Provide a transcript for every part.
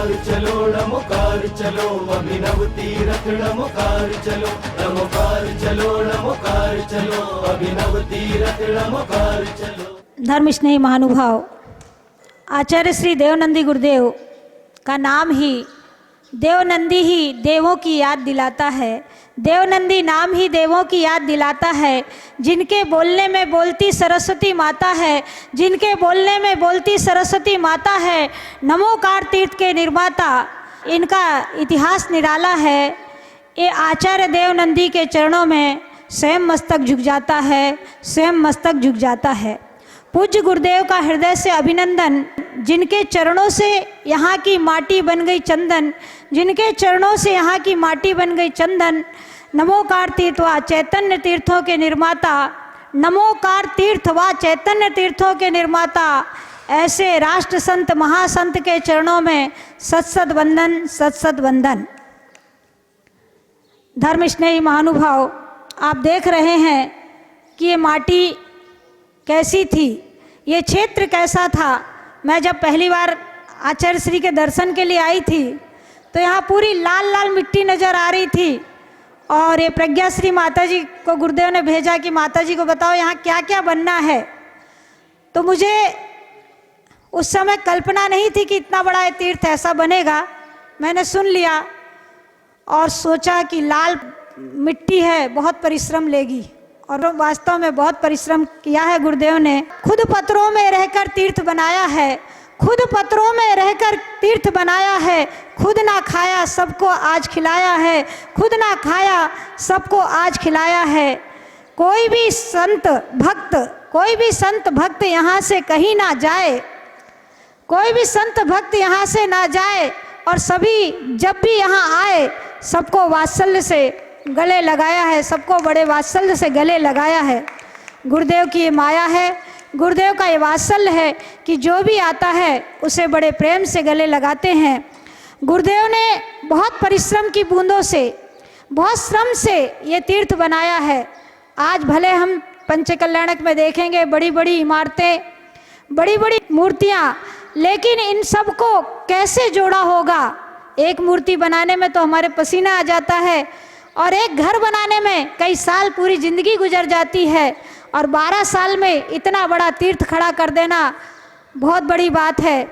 नमोकार चलो अभिनव तीरथ नमोकार चलो अभिनव तीरथ नमोकार चलो। धर्म स्नेही महानुभाव, आचार्य श्री देवनंदी गुरुदेव का नाम ही देवनंदी ही देवों की याद दिलाता है। देवनंदी नाम ही देवों की याद दिलाता है। जिनके बोलने में बोलती सरस्वती माता है, जिनके बोलने में बोलती सरस्वती माता है। नमोकार तीर्थ के निर्माता, इनका इतिहास निराला है। ये आचार्य देवनंदी के चरणों में स्वयं मस्तक झुक जाता है, स्वयं मस्तक झुक जाता है। पूज्य गुरुदेव का हृदय से अभिनंदन। जिनके चरणों से यहाँ की माटी बन गई चंदन, जिनके चरणों से यहाँ की माटी बन गई चंदन। नमोकार तीर्थ व चैतन्य तीर्थों के निर्माता, नमोकार तीर्थ व चैतन्य तीर्थों के निर्माता ऐसे राष्ट्र संत महासंत के चरणों में सत्सत वंदन, सत्सत वंदन। धर्म स्नेही महानुभाव, आप देख रहे हैं कि ये माटी कैसी थी, ये क्षेत्र कैसा था। मैं जब पहली बार आचार्य श्री के दर्शन के लिए आई थी तो यहाँ पूरी लाल लाल मिट्टी नज़र आ रही थी। और ये प्रज्ञा श्री माता जी को गुरुदेव ने भेजा कि माता जी को बताओ यहाँ क्या क्या बनना है। तो मुझे उस समय कल्पना नहीं थी कि इतना बड़ा ये तीर्थ ऐसा बनेगा। मैंने सुन लिया और सोचा कि लाल मिट्टी है, बहुत परिश्रम लेगी। और वास्तव में बहुत परिश्रम किया है गुरुदेव ने। खुद पत्थरों में रहकर तीर्थ बनाया है, खुद पत्थरों में रहकर तीर्थ बनाया है। खुद ना खाया सबको आज खिलाया है, खुद ना खाया सबको आज खिलाया है। कोई भी संत भक्त यहाँ से कहीं ना जाए, कोई भी संत भक्त यहाँ से ना जाए। और सभी जब भी यहाँ आए सबको वात्सल्य से गले लगाया है, सबको बड़े वात्सल्य से गले लगाया है। गुरुदेव की ये माया है, गुरुदेव का ये वात्सल्य है कि जो भी आता है उसे बड़े प्रेम से गले लगाते हैं। गुरुदेव ने बहुत परिश्रम की बूंदों से, बहुत श्रम से ये तीर्थ बनाया है। आज भले हम पंचकल्याणक में देखेंगे बड़ी बड़ी इमारतें, बड़ी बड़ी मूर्तियाँ, लेकिन इन सब को कैसे जोड़ा होगा। एक मूर्ति बनाने में तो हमारे पसीना आ जाता है और एक घर बनाने में कई साल पूरी ज़िंदगी गुजर जाती है। और 12 साल में इतना बड़ा तीर्थ खड़ा कर देना बहुत बड़ी बात है।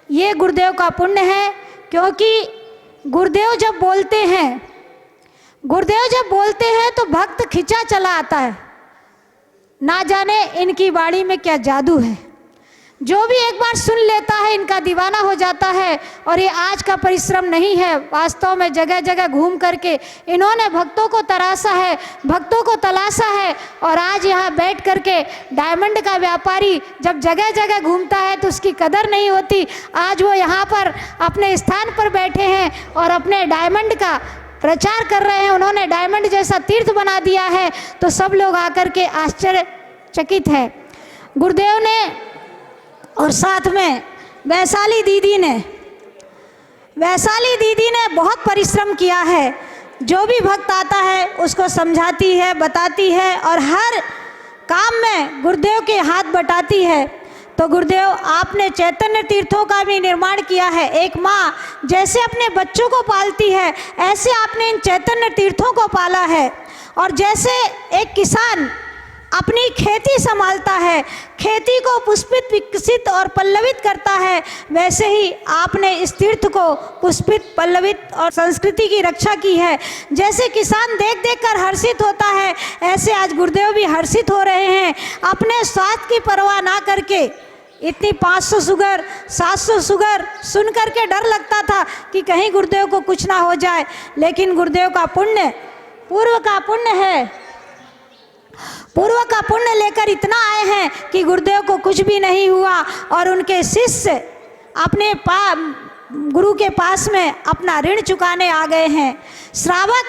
ये गुरुदेव का पुण्य है, क्योंकि गुरुदेव जब बोलते हैं तो भक्त खिंचा चला आता है। ना जाने इनकी वाणी में क्या जादू है, जो भी एक बार सुन लेता है इनका दीवाना हो जाता है। और ये आज का परिश्रम नहीं है, वास्तव में जगह जगह घूम करके इन्होंने भक्तों को तराशा है, भक्तों को तलाशा है। और आज यहाँ बैठ करके डायमंड का व्यापारी जब जगह जगह घूमता है तो उसकी कदर नहीं होती। आज वो यहाँ पर अपने स्थान पर बैठे हैं और अपने डायमंड का प्रचार कर रहे हैं। उन्होंने डायमंड जैसा तीर्थ बना दिया है, तो सब लोग आकर के आश्चर्यचकित है। गुरुदेव ने और साथ में वैशाली दीदी ने बहुत परिश्रम किया है। जो भी भक्त आता है उसको समझाती है, बताती है और हर काम में गुरुदेव के हाथ बटाती है। तो गुरुदेव, आपने चैतन्य तीर्थों का भी निर्माण किया है। एक माँ जैसे अपने बच्चों को पालती है, ऐसे आपने इन चैतन्य तीर्थों को पाला है। और जैसे एक किसान अपनी खेती संभालता है, खेती को पुष्पित, विकसित और पल्लवित करता है, वैसे ही आपने इस तीर्थ को पुष्पित, पल्लवित और संस्कृति की रक्षा की है। जैसे किसान देख देख कर हर्षित होता है, ऐसे आज गुरुदेव भी हर्षित हो रहे हैं। अपने स्वास्थ्य की परवाह ना करके, इतनी 500 शुगर, 700 शुगर सुन करके डर लगता था कि कहीं गुरुदेव को कुछ ना हो जाए। लेकिन गुरुदेव का पुण्य, पूर्व का पुण्य है, पूर्व का पुण्य लेकर इतना आए हैं कि गुरुदेव को कुछ भी नहीं हुआ। और उनके शिष्य अपने गुरु के पास में अपना ऋण चुकाने आ गए हैं। श्रावक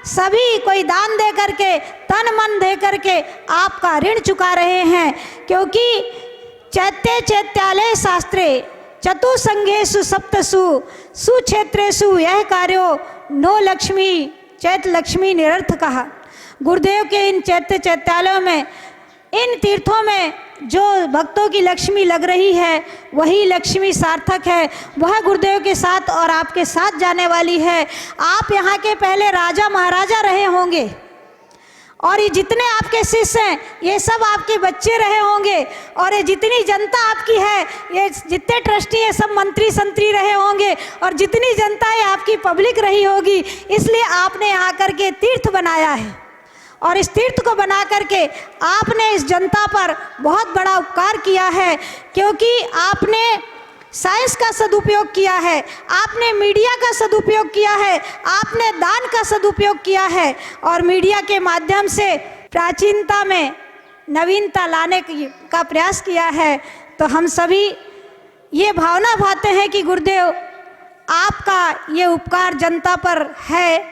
सभी कोई दान दे करके, तन मन दे करके आपका ऋण चुका रहे हैं। क्योंकि चैत्यालय शास्त्रे चतुसंघेषु सप्तसु सुक्षेत्रेषु यह कार्यो नो लक्ष्मी चैत लक्ष्मी निरर्थ कहा। गुरुदेव के इन चैत्यालयों में, इन तीर्थों में जो भक्तों की लक्ष्मी लग रही है वही लक्ष्मी सार्थक है, वह गुरुदेव के साथ और आपके साथ जाने वाली है। आप यहाँ के पहले राजा महाराजा रहे होंगे और ये जितने आपके शिष्य हैं ये सब आपके बच्चे रहे होंगे, और ये जितनी जनता आपकी है, ये जितने ट्रस्टी हैं सब मंत्री संतरी रहे होंगे, और जितनी जनता है आपकी पब्लिक रही होगी। इसलिए आपने यहाँ करके तीर्थ बनाया है, और इस तीर्थ को बना करके आपने इस जनता पर बहुत बड़ा उपकार किया है, क्योंकि आपने साइंस का सदुपयोग किया है, आपने मीडिया का सदुपयोग किया है, आपने दान का सदुपयोग किया है, और मीडिया के माध्यम से प्राचीनता में नवीनता लाने का प्रयास किया है। तो हम सभी ये भावना भाते हैं कि गुरुदेव आपका ये उपकार जनता पर है,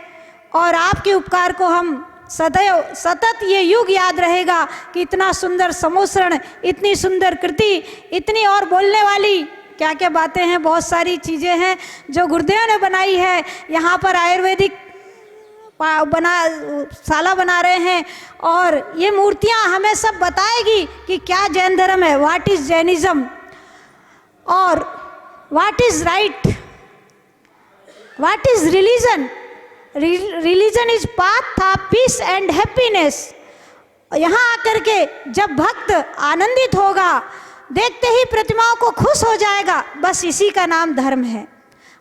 और आपके उपकार को हम सदैव सतत ये युग याद रहेगा कि इतना सुंदर समोसरण, इतनी सुंदर कृति, इतनी और बोलने वाली क्या क्या बातें हैं, बहुत सारी चीज़ें हैं जो गुरुदेव ने बनाई है। यहाँ पर आयुर्वेदिक शाला बना रहे हैं, और ये मूर्तियाँ हमें सब बताएगी कि क्या जैन धर्म है, व्हाट इज़ जैनिज़्म, और what is right, what is religion. Religion is path of peace and happiness. यहाँ आकर के जब भक्त आनंदित होगा, देखते ही प्रतिमाओं को खुश हो जाएगा, बस इसी का नाम धर्म है।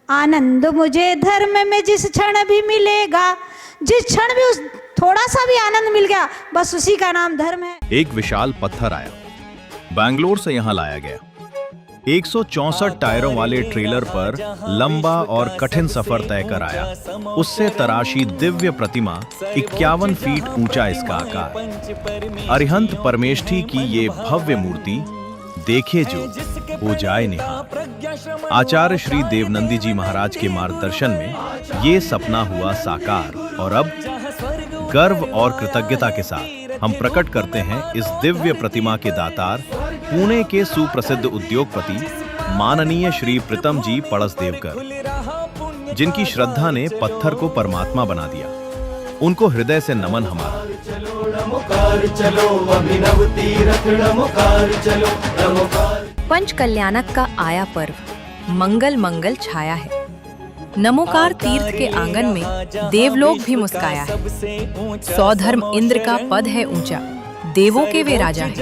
आनंद मुझे धर्म में जिस क्षण भी मिलेगा, जिस क्षण भी उस थोड़ा सा भी आनंद मिल गया, बस उसी का नाम धर्म है। एक विशाल पत्थर आया, बैंगलोर से यहाँ लाया गया। 164 टायरों वाले ट्रेलर पर लंबा और कठिन सफर तय कर आया। उससे तराशी दिव्य प्रतिमा 51 फीट ऊंचा इसका आकार। अरिहंत परमेष्ठी की ये भव्य मूर्ति देखे जो हो जाए निहार। आचार्य श्री देवनंदी जी महाराज के मार्गदर्शन में ये सपना हुआ साकार, और अब गर्व और कृतज्ञता के साथ हम प्रकट करते हैं इस दिव्य प्रतिमा के दातार, पुणे के सुप्रसिद्ध उद्योगपति माननीय श्री प्रीतम जी पड़सदेवकर, जिनकी श्रद्धा ने पत्थर को परमात्मा बना दिया। उनको हृदय से नमन हमारा। पंच कल्याणक का आया पर्व मंगल मंगल छाया है। नमोकार तीर्थ के आंगन में देवलोक भी मुस्काया है। सौधर्म इंद्र का पद है ऊंचा, देवों के वे राजा है।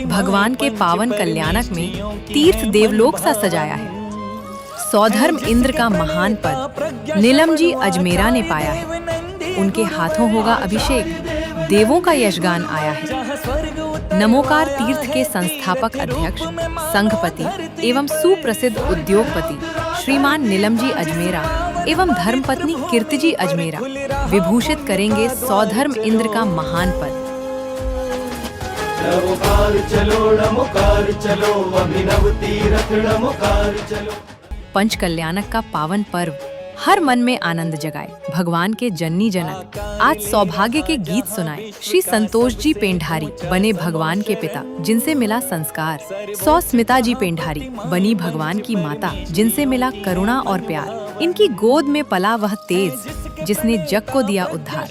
भगवान के पावन कल्याणक में तीर्थ देवलोक सा सजाया है। सौधर्म इंद्र का महान पद नीलम जी अजमेरा ने पाया है। उनके हाथों होगा अभिषेक, देवों का यशगान आया है। नमोकार तीर्थ के संस्थापक अध्यक्ष, संघपति एवं सुप्रसिद्ध उद्योगपति श्रीमान नीलम जी अजमेरा एवं धर्मपत्नी कीर्ति जी अजमेरा विभूषित करेंगे सौधर्म इंद्र का महान पद। नमोकार चलो अभिनव तीरथ नमोकार चलो। पंच कल्याणक का पावन पर्व हर मन में आनंद जगाए। भगवान के जननी जनक आज सौभाग्य के गीत सुनाए। श्री संतोष जी पेंढारी बने भगवान के पिता, जिनसे मिला संस्कार। स्मिता जी पेंढारी बनी भगवान की माता, जिनसे मिला करुणा और प्यार। इनकी गोद में पला वह तेज, जिसने जग को दिया उद्धार।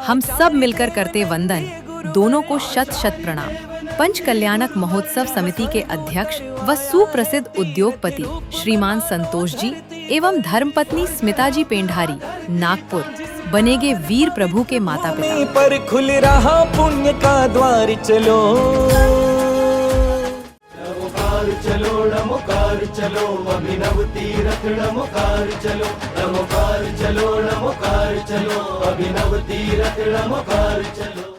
हम सब मिलकर करते वंदन, दोनों को शत शत प्रणाम। पंच कल्याणक महोत्सव समिति के अध्यक्ष व सुप्रसिद्ध उद्योगपति श्रीमान संतोष जी एवं धर्मपत्नी स्मिता जी पेंढारी नागपुर बनेगे वीर प्रभु के माता पिता। पर खुल रहा पुण्य का द्वार चलो। नमोकार चलो अभिनव तीरथ नमोकार चलो। नमोकार चलो अभिनव तीरथ नमोकार चलो।